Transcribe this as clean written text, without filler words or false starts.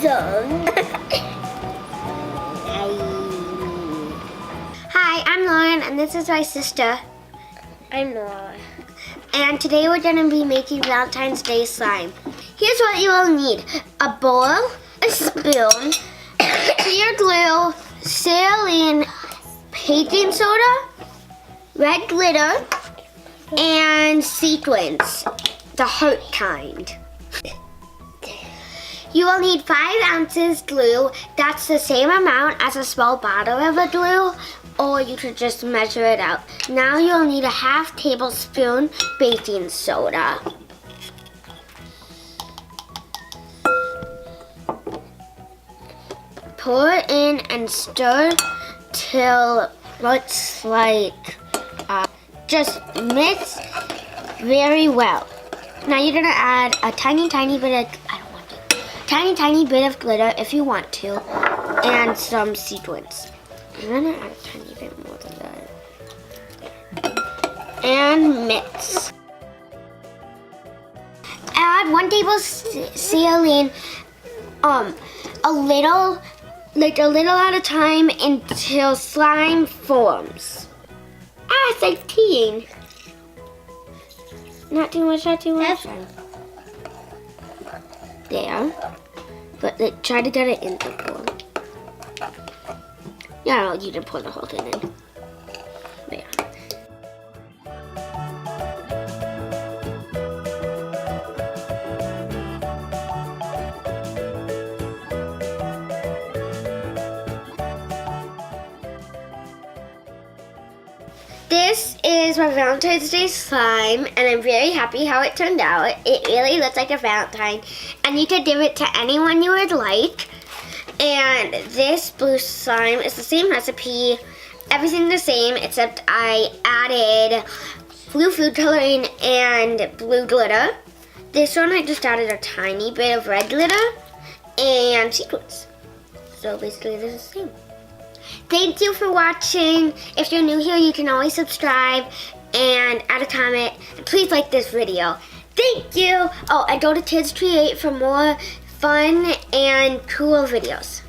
awesome. Hi, I'm Lauren, and this is my sister. I'm Nora. And today we're going to be making Valentine's Day slime. Here's what you will need. A bowl, a spoon, clear glue, saline, baking soda, red glitter, and sequins, the heart kind. You will need 5 ounces glue. That's the same amount as a small bottle of the glue, or you could just measure it out. Now you'll need a half tablespoon baking soda. Pour it in and stir till looks like just mix very well. Now you're gonna add a tiny bit of, tiny bit of glitter if you want to, and some sequins. I'm gonna add a tiny bit more than that. And mix. Add 1 tablespoon saline, a little at a time until slime forms. It's like teeing. Not too much, not too much. There. But try to get it in the bowl. Yeah, you can pour the whole thing in. There. This is my Valentine's Day slime, and I'm very happy how it turned out. It really looks like a Valentine, and you could give it to anyone you would like. And this blue slime is the same recipe, everything the same, except I added blue food coloring and blue glitter. This one I just added a tiny bit of red glitter and sequins. So basically this is the same. Thank you for watching. If you're new here, you can always subscribe and add a comment. And please like this video. Thank you. Oh, and go to Kids Create for more fun and cool videos.